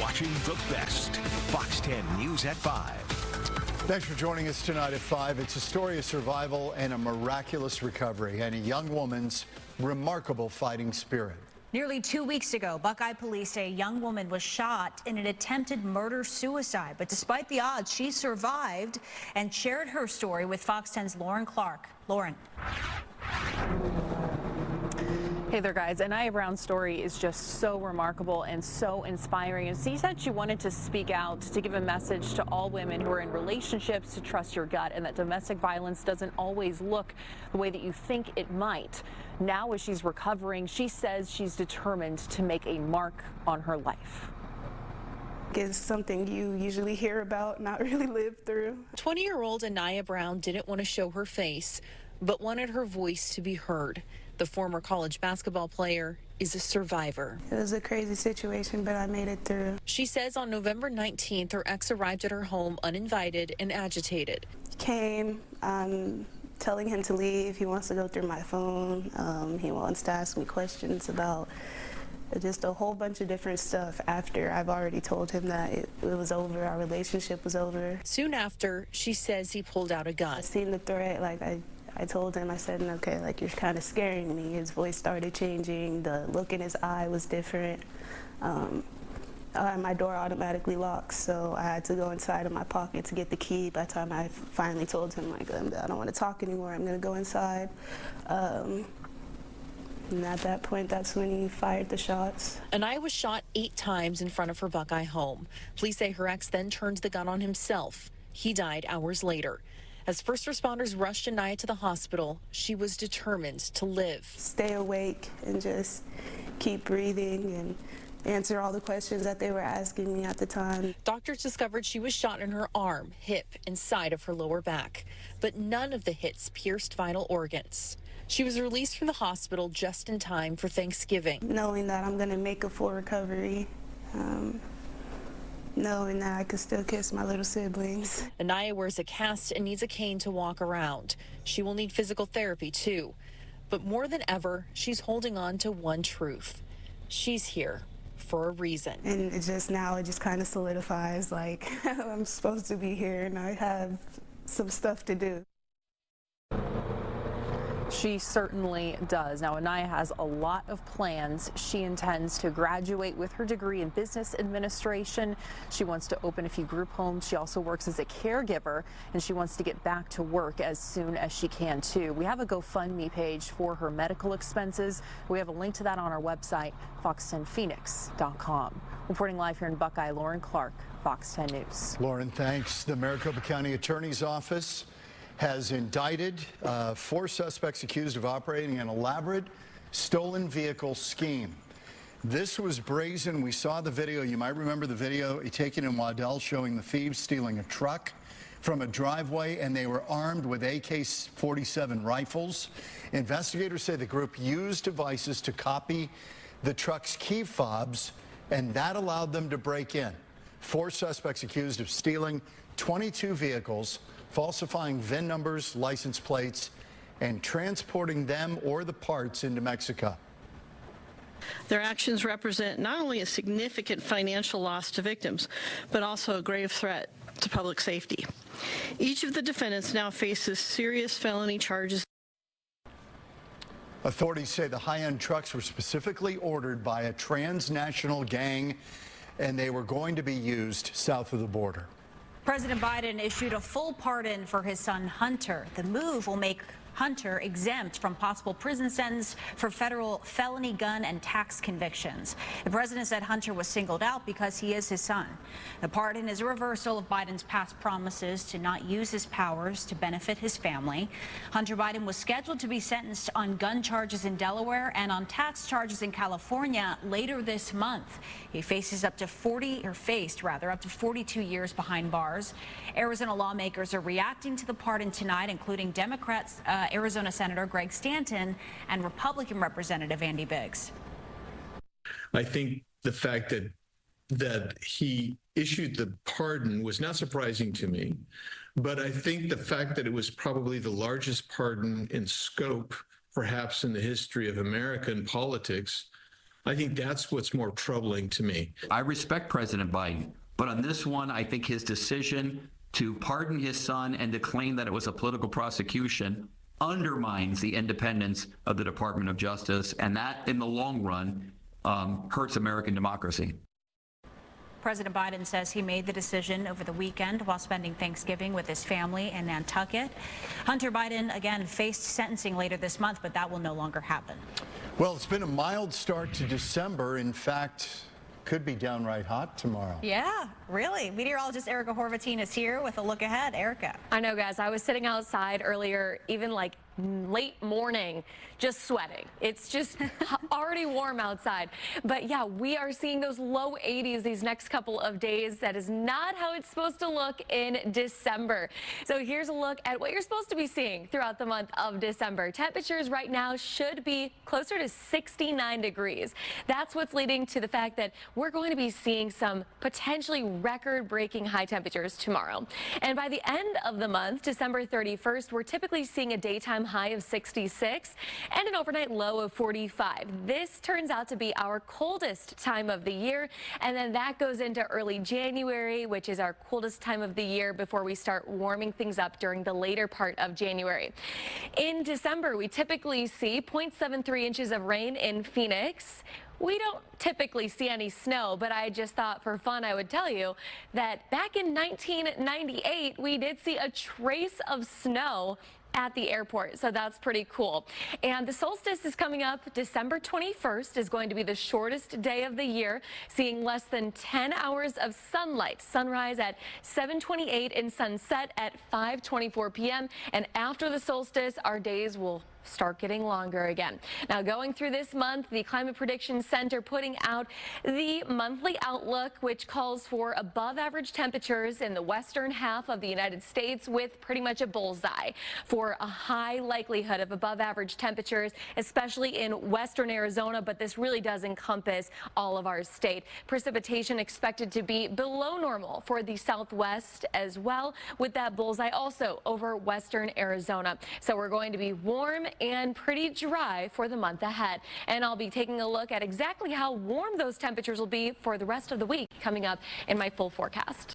watching the best. Fox 10 News at 5. Thanks for joining us tonight at 5. It's a story of survival and a miraculous recovery and a young woman's remarkable fighting spirit. Nearly 2 weeks ago, Buckeye police say a young woman was shot in an attempted murder-suicide. But despite the odds, she survived and shared her story with Fox 10's Lauren Clark. Lauren. Hey there, guys. Anaya Brown's story is just so remarkable and so inspiring. And she said she wanted to speak out to give a message to all women who are in relationships to trust your gut and that domestic violence doesn't always look the way that you think it might. Now, as she's recovering, she says she's determined to make a mark on her life. It's something you usually hear about, not really live through. 20-year-old Anaya Brown didn't want to show her face, but wanted her voice to be heard. The former college basketball player is a survivor. It was a crazy situation, but I made it through. She says on November 19th, her ex arrived at her home uninvited and agitated. He came, telling him to leave. He wants to go through my phone. He wants to ask me questions about just a whole bunch of different stuff after I've already told him that it was over, our relationship was over. Soon after, she says he pulled out a gun. I seen the threat, like I told him, I said, okay, like, you're kind of scaring me. His voice started changing. The look in his eye was different. My door automatically locks, so I had to go inside of my pocket to get the key. By the time I finally told him, like, I don't want to talk anymore, I'm going to go inside. And at that point, that's when he fired the shots. Anaya was shot 8 times in front of her Buckeye home. Police say her ex then turned the gun on himself. He died hours later. As first responders rushed Anaya to the hospital, she was determined to live. Stay awake and just keep breathing and answer all the questions that they were asking me at the time. Doctors discovered she was shot in her arm, hip, and side of her lower back, but none of the hits pierced vital organs. She was released from the hospital just in time for Thanksgiving. Knowing that I'm going to make a full recovery, knowing that I could still kiss my little siblings. Anaya wears a cast and needs a cane to walk around. She will need physical therapy too. But more than ever, she's holding on to one truth. She's here for a reason. And it just kind of solidifies, like, I'm supposed to be here and I have some stuff to do. She certainly does. Now, Anaya has a lot of plans. She intends to graduate with her degree in business administration. She wants to open a few group homes. She also works as a caregiver, and she wants to get back to work as soon as she can, too. We have a GoFundMe page for her medical expenses. We have a link to that on our website, fox10phoenix.com. Reporting live here in Buckeye, Lauren Clark, Fox 10 News. Lauren, thanks. The Maricopa County Attorney's Office has indicted 4 suspects accused of operating an elaborate stolen vehicle scheme. This was brazen. We saw the video. You might remember the video taken in Waddell showing the thieves stealing a truck from a driveway, and they were armed with AK-47 rifles. Investigators say the group used devices to copy the truck's key fobs, and that allowed them to break in. 4 suspects accused of stealing 22 vehicles, falsifying VIN numbers, license plates, and transporting them or the parts into Mexico. Their actions represent not only a significant financial loss to victims, but also a grave threat to public safety. Each of the defendants now faces serious felony charges. Authorities say the high-end trucks were specifically ordered by a transnational gang, and they were going to be used south of the border. President Biden issued a full pardon for his son Hunter. The move will make Hunter exempt from possible prison sentence for federal felony gun and tax convictions. The president said Hunter was singled out because he is his son. The pardon is a reversal of Biden's past promises to not use his powers to benefit his family. Hunter Biden was scheduled to be sentenced on gun charges in Delaware and on tax charges in California later this month. He faces up to 42 years behind bars. Arizona lawmakers are reacting to the pardon tonight, including Democrats, Arizona Senator Greg Stanton and Republican Representative Andy Biggs. I think the fact that he issued the pardon was not surprising to me, but I think the fact that it was probably the largest pardon in scope, perhaps in the history of American politics, I think that's what's more troubling to me. I respect President Biden, but on this one, I think his decision to pardon his son and to claim that it was a political prosecution undermines the independence of the Department of Justice, and that, in the long run, hurts American democracy. President Biden says he made the decision over the weekend while spending Thanksgiving with his family in Nantucket. Hunter Biden, again, faced sentencing later this month, but that will no longer happen. Well, it's been a mild start to December. In fact, could be downright hot tomorrow. Yeah, really. Meteorologist Erica Horvatine is here with a look ahead. Erica. I know, guys. I was sitting outside earlier, even like late morning, just sweating. It's just already warm outside. But yeah, we are seeing those low 80s these next couple of days. That is not how it's supposed to look in December. So here's a look at what you're supposed to be seeing throughout the month of December. Temperatures right now should be closer to 69 degrees. That's what's leading to the fact that we're going to be seeing some potentially record-breaking high temperatures tomorrow. And by the end of the month, December 31st, we're typically seeing a daytime high of 66 and an overnight low of 45. This turns out to be our coldest time of the year, and then that goes into early January, which is our coldest time of the year before we start warming things up during the later part of January. In December, we typically see 0.73 inches of rain in Phoenix. We don't typically see any snow, but I just thought for fun I would tell you that back in 1998, we did see a trace of snow at the airport, so that's pretty cool. And the solstice is coming up. December 21st is going to be the shortest day of the year, seeing less than 10 hours of sunlight. Sunrise at 7:28 and sunset at 5:24 p.m. And after the solstice, our days will start getting longer again. Now, going through this month, the Climate Prediction Center putting out the monthly outlook, which calls for above average temperatures in the western half of the United States with pretty much a bullseye for a high likelihood of above average temperatures, especially in western Arizona, but this really does encompass all of our state. Precipitation expected to be below normal for the southwest as well, with that bullseye also over western Arizona. So we're going to be warm and pretty dry for the month ahead. And I'll be taking a look at exactly how warm those temperatures will be for the rest of the week coming up in my full forecast.